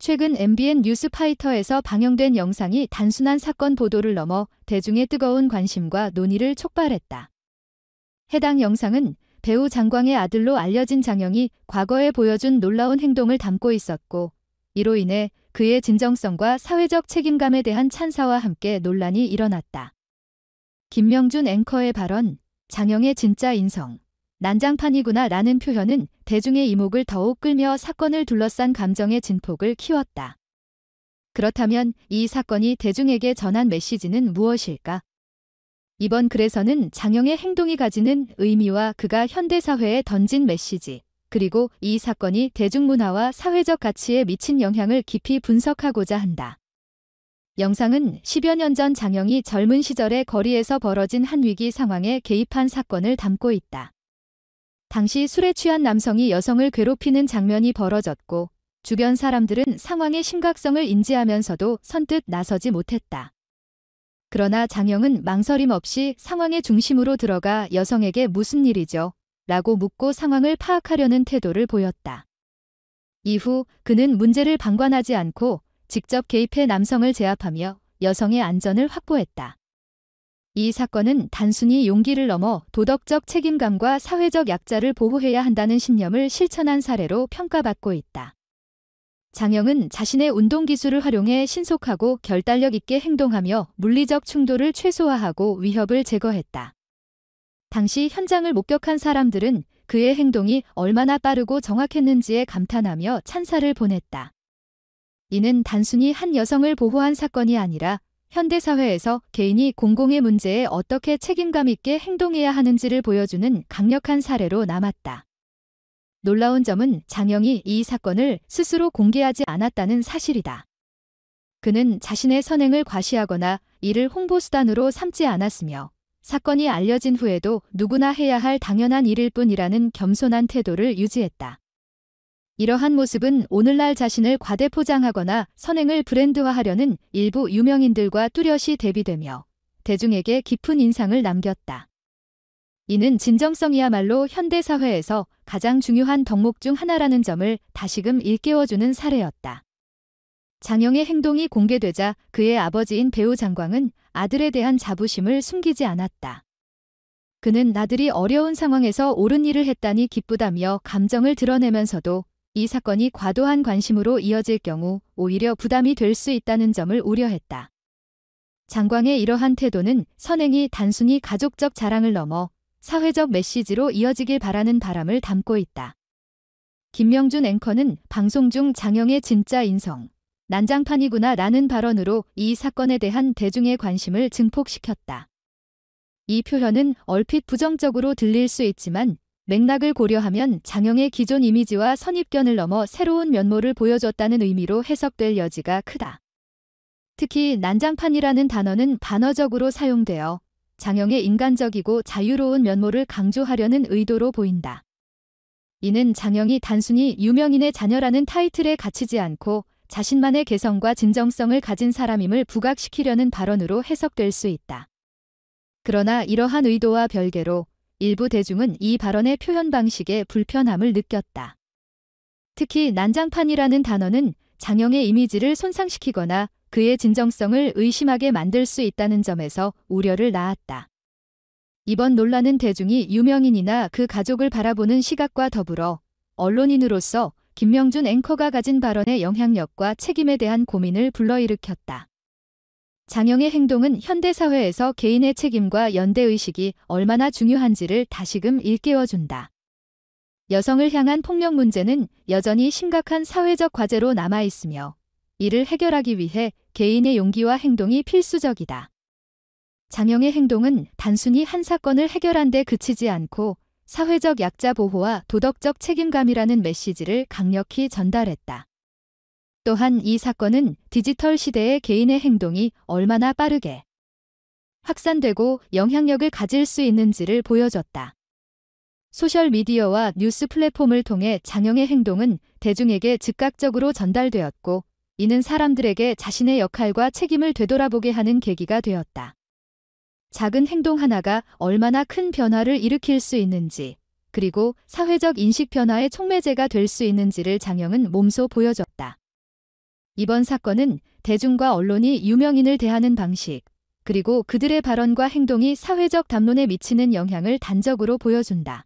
최근 MBN 뉴스파이터에서 방영된 영상이 단순한 사건 보도를 넘어 대중의 뜨거운 관심과 논의를 촉발했다. 해당 영상은 배우 장광의 아들로 알려진 장영이 과거에 보여준 놀라운 행동을 담고 있었고, 이로 인해 그의 진정성과 사회적 책임감에 대한 찬사와 함께 논란이 일어났다. 김명준 앵커의 발언, 장영의 진짜 인성, 난장판이구나 라는 표현은 대중의 이목을 더욱 끌며 사건을 둘러싼 감정의 진폭을 키웠다. 그렇다면 이 사건이 대중에게 전한 메시지는 무엇일까? 이번 글에서는 장영의 행동이 가지는 의미와 그가 현대사회에 던진 메시지, 그리고 이 사건이 대중문화와 사회적 가치에 미친 영향을 깊이 분석하고자 한다. 영상은 10여 년 전 장영이 젊은 시절의 거리에서 벌어진 한 위기 상황에 개입한 사건을 담고 있다. 당시 술에 취한 남성이 여성을 괴롭히는 장면이 벌어졌고, 주변 사람들은 상황의 심각성을 인지하면서도 선뜻 나서지 못했다. 그러나 장영은 망설임 없이 상황의 중심으로 들어가 여성에게 무슨 일이죠? 라고 묻고 상황을 파악하려는 태도를 보였다. 이후 그는 문제를 방관하지 않고 직접 개입해 남성을 제압하며 여성의 안전을 확보했다. 이 사건은 단순히 용기를 넘어 도덕적 책임감과 사회적 약자를 보호해야 한다는 신념을 실천한 사례로 평가받고 있다. 장영은 자신의 운동기술을 활용해 신속하고 결단력 있게 행동하며 물리적 충돌을 최소화하고 위협을 제거했다. 당시 현장을 목격한 사람들은 그의 행동이 얼마나 빠르고 정확했는지에 감탄하며 찬사를 보냈다. 이는 단순히 한 여성을 보호한 사건이 아니라 현대사회에서 개인이 공공의 문제에 어떻게 책임감 있게 행동해야 하는지를 보여주는 강력한 사례로 남았다. 놀라운 점은 장영이 이 사건을 스스로 공개하지 않았다는 사실이다. 그는 자신의 선행을 과시하거나 이를 홍보수단으로 삼지 않았으며, 사건이 알려진 후에도 누구나 해야 할 당연한 일일 뿐이라는 겸손한 태도를 유지했다. 이러한 모습은 오늘날 자신을 과대포장하거나 선행을 브랜드화하려는 일부 유명인들과 뚜렷이 대비되며 대중에게 깊은 인상을 남겼다. 이는 진정성이야말로 현대사회에서 가장 중요한 덕목 중 하나라는 점을 다시금 일깨워주는 사례였다. 장영의 행동이 공개되자 그의 아버지인 배우 장광은 아들에 대한 자부심을 숨기지 않았다. 그는 아들이 어려운 상황에서 옳은 일을 했다니 기쁘다며 감정을 드러내면서도 이 사건이 과도한 관심으로 이어질 경우 오히려 부담이 될 수 있다는 점을 우려했다. 장광의 이러한 태도는 선행이 단순히 가족적 자랑을 넘어 사회적 메시지로 이어지길 바라는 바람을 담고 있다. 김명준 앵커는 방송 중 장영의 진짜 인성, 난장판이구나 라는 발언으로 이 사건에 대한 대중의 관심을 증폭시켰다. 이 표현은 얼핏 부정적으로 들릴 수 있지만 맥락을 고려하면 장영의 기존 이미지와 선입견을 넘어 새로운 면모를 보여줬다는 의미로 해석될 여지가 크다. 특히 난장판이라는 단어는 반어적으로 사용되어 장영의 인간적이고 자유로운 면모를 강조하려는 의도로 보인다. 이는 장영이 단순히 유명인의 자녀라는 타이틀에 갇히지 않고 자신만의 개성과 진정성을 가진 사람임을 부각시키려는 발언으로 해석될 수 있다. 그러나 이러한 의도와 별개로 일부 대중은 이 발언의 표현 방식에 불편함을 느꼈다. 특히 난장판이라는 단어는 장영의 이미지를 손상시키거나 그의 진정성을 의심하게 만들 수 있다는 점에서 우려를 낳았다. 이번 논란은 대중이 유명인이나 그 가족을 바라보는 시각과 더불어 언론인으로서 김명준 앵커가 가진 발언의 영향력과 책임에 대한 고민을 불러일으켰다. 장영의 행동은 현대사회에서 개인의 책임과 연대의식이 얼마나 중요한지를 다시금 일깨워준다. 여성을 향한 폭력 문제는 여전히 심각한 사회적 과제로 남아있으며 이를 해결하기 위해 개인의 용기와 행동이 필수적이다. 장영의 행동은 단순히 한 사건을 해결한 데 그치지 않고 사회적 약자 보호와 도덕적 책임감이라는 메시지를 강력히 전달했다. 또한 이 사건은 디지털 시대의 개인의 행동이 얼마나 빠르게 확산되고 영향력을 가질 수 있는지를 보여줬다. 소셜미디어와 뉴스 플랫폼을 통해 장영의 행동은 대중에게 즉각적으로 전달되었고, 이는 사람들에게 자신의 역할과 책임을 되돌아보게 하는 계기가 되었다. 작은 행동 하나가 얼마나 큰 변화를 일으킬 수 있는지, 그리고 사회적 인식 변화의 촉매제가 될 수 있는지를 장영은 몸소 보여줬다. 이번 사건은 대중과 언론이 유명인을 대하는 방식, 그리고 그들의 발언과 행동이 사회적 담론에 미치는 영향을 단적으로 보여준다.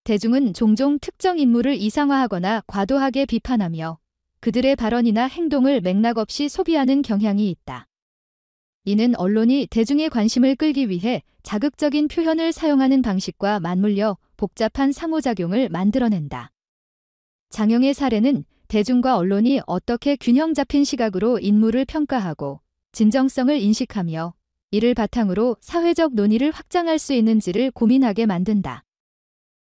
대중은 종종 특정 인물을 이상화하거나 과도하게 비판하며 그들의 발언이나 행동을 맥락 없이 소비하는 경향이 있다. 이는 언론이 대중의 관심을 끌기 위해 자극적인 표현을 사용하는 방식과 맞물려 복잡한 상호작용을 만들어낸다. 장영의 사례는 대중과 언론이 어떻게 균형 잡힌 시각으로 인물을 평가하고 진정성을 인식하며 이를 바탕으로 사회적 논의를 확장할 수 있는지를 고민하게 만든다.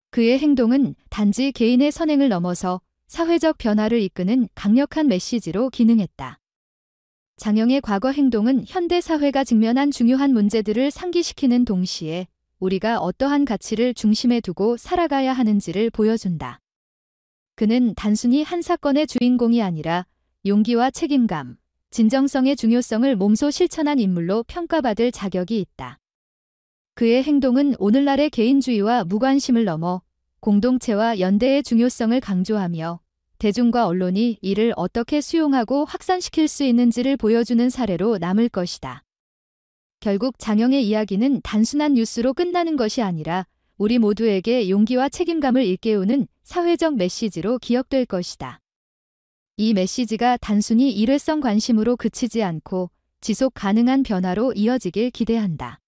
그의 행동은 단지 개인의 선행을 넘어서 사회적 변화를 이끄는 강력한 메시지로 기능했다. 장영의 과거 행동은 현대 사회가 직면한 중요한 문제들을 상기시키는 동시에 우리가 어떠한 가치를 중심에 두고 살아가야 하는지를 보여준다. 그는 단순히 한 사건의 주인공이 아니라 용기와 책임감, 진정성의 중요성을 몸소 실천한 인물로 평가받을 자격이 있다. 그의 행동은 오늘날의 개인주의와 무관심을 넘어 공동체와 연대의 중요성을 강조하며 대중과 언론이 이를 어떻게 수용하고 확산시킬 수 있는지를 보여주는 사례로 남을 것이다. 결국 장영의 이야기는 단순한 뉴스로 끝나는 것이 아니라 우리 모두에게 용기와 책임감을 일깨우는 사회적 메시지로 기억될 것이다. 이 메시지가 단순히 일회성 관심으로 그치지 않고 지속 가능한 변화로 이어지길 기대한다.